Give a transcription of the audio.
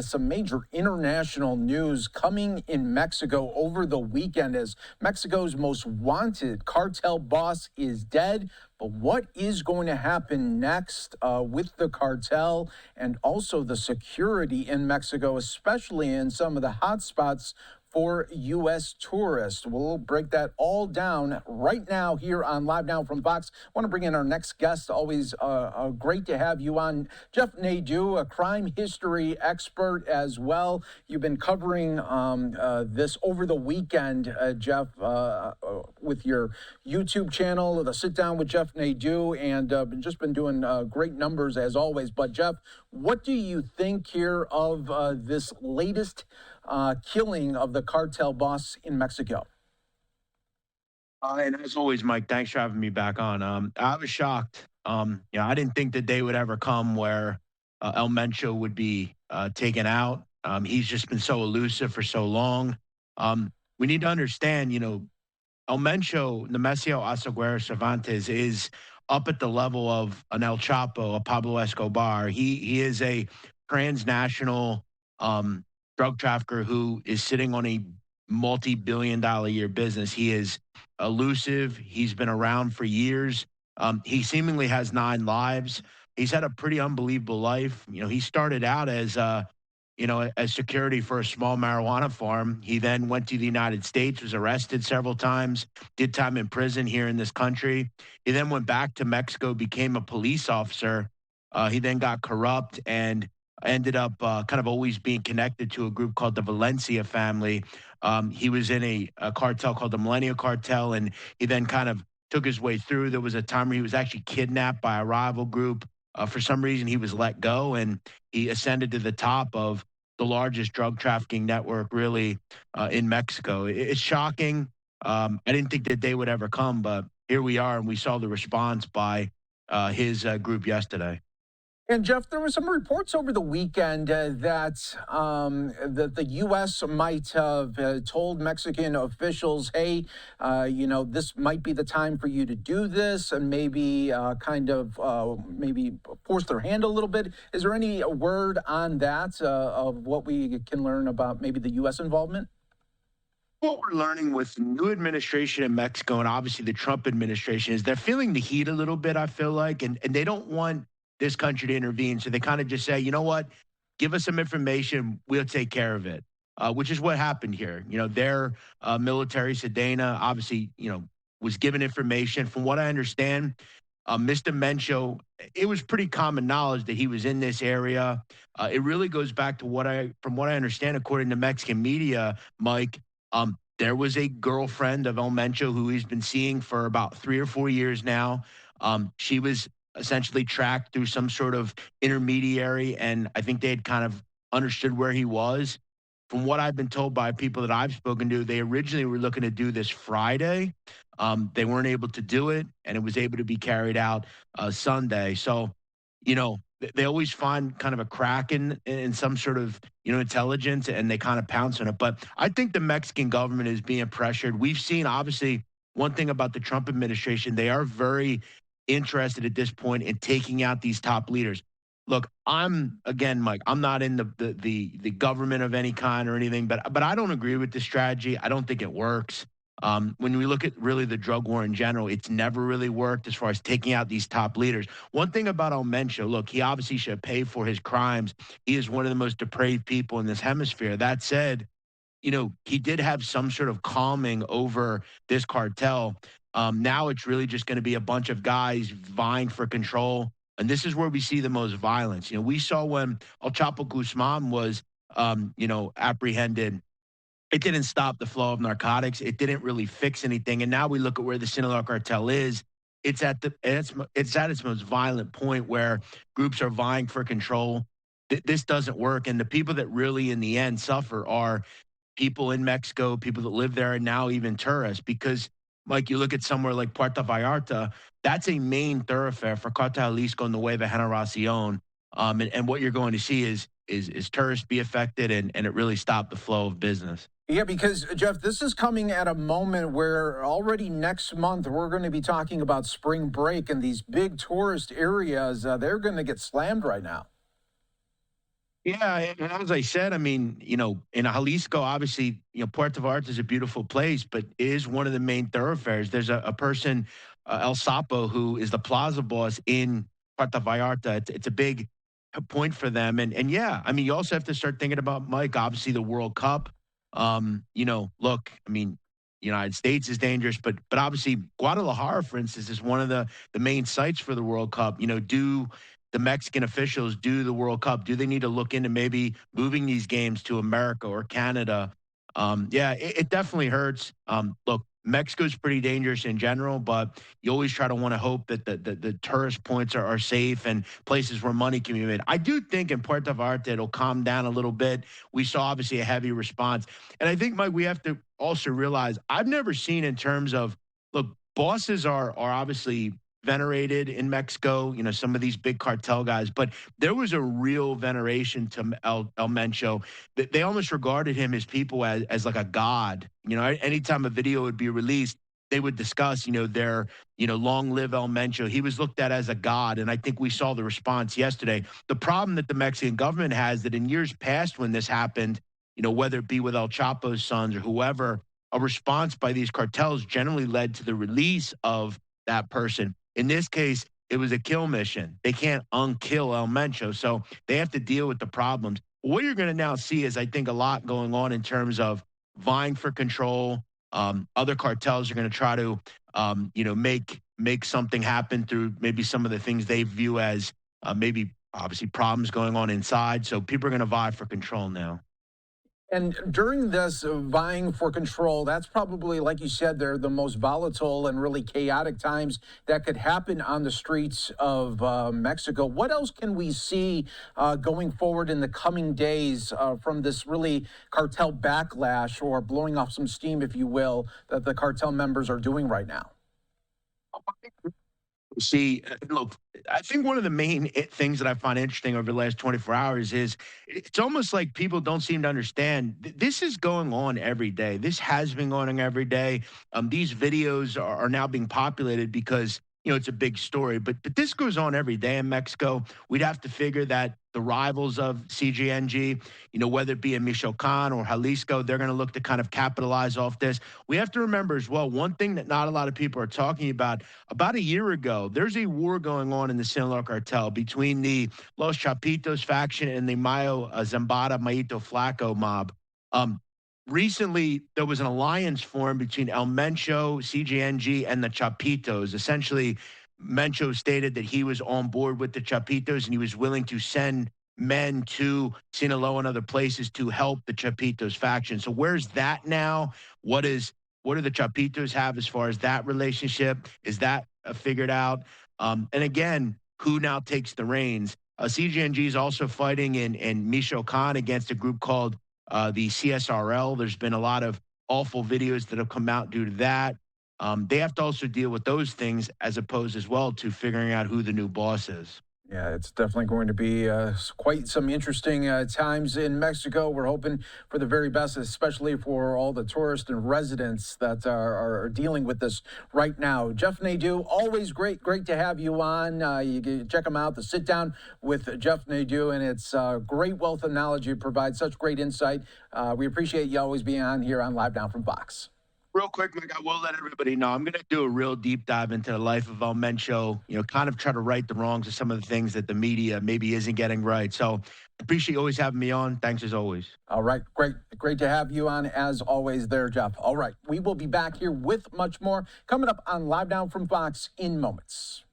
Some major international news coming in Mexico over the weekend as Mexico's most wanted cartel boss is dead. But what is going to happen next with the cartel and also the security in Mexico, especially in some of the hotspots for U.S. tourists? We'll break that all down right now here on Live Now from Fox. I want to bring in our next guest. Always great to have you on. Jeff Nadu, a crime history expert as well. You've been covering this over the weekend, Jeff, with your YouTube channel, the Sit Down with Jeff Nadu, and just been doing great numbers as always. But Jeff, what do you think here of this latest killing of the cartel boss in Mexico? And as always, Mike, thanks for having me back on. I was shocked. I didn't think the day would ever come where El Mencho would be taken out. He's just been so elusive for so long. We need to understand, El Mencho, Nemesio Asaguera Cervantes, is up at the level of an El Chapo, a Pablo Escobar. He is a transnational drug trafficker who is sitting on a multi-billion-dollar a year business. He is elusive. He's been around for years. He seemingly has 9 lives. He's had a pretty unbelievable life. He started out as security for a small marijuana farm. He then went to the United States, was arrested several times, did time in prison here in this country. He then went back to Mexico, became a police officer. He then got corrupt and ended up kind of always being connected to a group called the Valencia family. He was in a cartel called the Millennial Cartel, and he then kind of took his way through. There was a time where he was actually kidnapped by a rival group. For some reason, he was let go, and he ascended to the top of the largest drug trafficking network, really, in Mexico. It's shocking. I didn't think that day would ever come, but here we are, and we saw the response by his group yesterday. And Jeff, there were some reports over the weekend that the U.S. might have told Mexican officials, hey, this might be the time for you to do this, and maybe maybe force their hand a little bit. Is there any word on that of what we can learn about maybe the U.S. involvement? What we're learning with the new administration in Mexico and obviously the Trump administration is they're feeling the heat a little bit, I feel like, and they don't want this country to intervene. So they kind of just say, you know what, give us some information, we'll take care of it, which is what happened here. Their military, Sedena, obviously, was given information. From what I understand, Mr. Mencho, it was pretty common knowledge that he was in this area. It really goes back to from what I understand, according to Mexican media, Mike, there was a girlfriend of El Mencho who he's been seeing for about 3 or 4 years now. She was essentially tracked through some sort of intermediary, and I think they had kind of understood where he was. From what I've been told by people that I've spoken to, they originally were looking to do this Friday. They weren't able to do it, and it was able to be carried out Sunday. So, they always find kind of a crack in some sort of, intelligence, and they kind of pounce on it. But I think the Mexican government is being pressured. We've seen, obviously, one thing about the Trump administration, they are very interested at this point in taking out these top leaders. Look, Mike, I'm not in the government of any kind or anything, but I don't agree with this strategy. I don't think it works. When we look at really the drug war in general, it's never really worked as far as taking out these top leaders. One thing about El Mencho, look, he obviously should pay for his crimes. He is one of the most depraved people in this hemisphere. That said, he did have some sort of calming over this cartel. Now it's really just going to be a bunch of guys vying for control. And this is where we see the most violence. We saw when El Chapo Guzman was, apprehended, it didn't stop the flow of narcotics. It didn't really fix anything. And now we look at where the Sinaloa cartel is. It's at its most violent point where groups are vying for control. This doesn't work. And the people that really, in the end, suffer are people in Mexico, people that live there, and now even tourists. Because, Mike, you look at somewhere like Puerto Vallarta, that's a main thoroughfare for Cartel Jalisco and the Nueva Generacion. And what you're going to see is tourists be affected, and it really stop the flow of business. Yeah, because, Jeff, this is coming at a moment where already next month we're going to be talking about spring break, and these big tourist areas, they're going to get slammed right now. Yeah, and as I said, I mean, in Jalisco, obviously, Puerto Vallarta is a beautiful place, but it is one of the main thoroughfares. There's a person, El Sapo, who is the plaza boss in Puerto Vallarta. It's a big point for them, and yeah, I mean, you also have to start thinking about Mike. Obviously, the World Cup. Look, I mean, United States is dangerous, but obviously Guadalajara, for instance, is one of the main sites for the World Cup. Do the Mexican officials do the World Cup? Do they need to look into maybe moving these games to America or Canada? Yeah, it definitely hurts. Look, Mexico's pretty dangerous in general, but you always try to want to hope that the tourist points are safe and places where money can be made. I do think in Puerto Vallarta it'll calm down a little bit. We saw obviously a heavy response, and I think, Mike, we have to also realize I've never seen in terms of, look, bosses are obviously venerated in Mexico, some of these big cartel guys, but there was a real veneration to El Mencho. They almost regarded him, his people, as like a god. Anytime a video would be released, they would discuss, long live El Mencho. He was looked at as a god. And I think we saw the response yesterday. The problem that the Mexican government has, that in years past when this happened, whether it be with El Chapo's sons or whoever, a response by these cartels generally led to the release of that person. In this case, it was a kill mission. They can't unkill El Mencho, so they have to deal with the problems. What you're going to now see is, I think, a lot going on in terms of vying for control. Other cartels are going to try to, make something happen through maybe some of the things they view as maybe obviously problems going on inside. So people are going to vie for control now. And during this vying for control, that's probably, like you said, they're the most volatile and really chaotic times that could happen on the streets of Mexico. What else can we see going forward in the coming days from this really cartel backlash, or blowing off some steam, if you will, that the cartel members are doing right now? See, look, I think one of the main things that I find interesting over the last 24 hours is it's almost like people don't seem to understand this is going on every day. This has been going on every day. These videos are now being populated because it's a big story, but this goes on every day in Mexico. We'd have to figure that the rivals of CGNG, whether it be in Michoacan or Jalisco, they're going to look to kind of capitalize off this. We have to remember as well, one thing that not a lot of people are talking about a year ago, there's a war going on in the Sinaloa cartel between the Los Chapitos faction and the Mayo Zambada Maito Flaco mob. Um, Recently, there was an alliance formed between El Mencho, CGNG, and the Chapitos. Essentially, Mencho stated that he was on board with the Chapitos and he was willing to send men to Sinaloa and other places to help the Chapitos faction. So where's that now? What do the Chapitos have as far as that relationship? Is that figured out? And again, who now takes the reins? CGNG is also fighting in Michoacan against a group called the CSRL. There's been a lot of awful videos that have come out due to that. They have to also deal with those things as opposed as well to figuring out who the new boss is. Yeah, it's definitely going to be quite some interesting times in Mexico. We're hoping for the very best, especially for all the tourists and residents that are dealing with this right now. Jeff Nadu, always great to have you on. You can check him out, the Sit Down with Jeff Nadu, and it's great wealth of knowledge. You provide such great insight. We appreciate you always being on here on Live Now from Fox. Real quick, Mike, I will let everybody know. I'm going to do a real deep dive into the life of El Mencho, kind of try to right the wrongs of some of the things that the media maybe isn't getting right. So appreciate you always having me on. Thanks as always. All right, great to have you on as always there, Jeff. All right, we will be back here with much more coming up on Live Now from Fox in moments.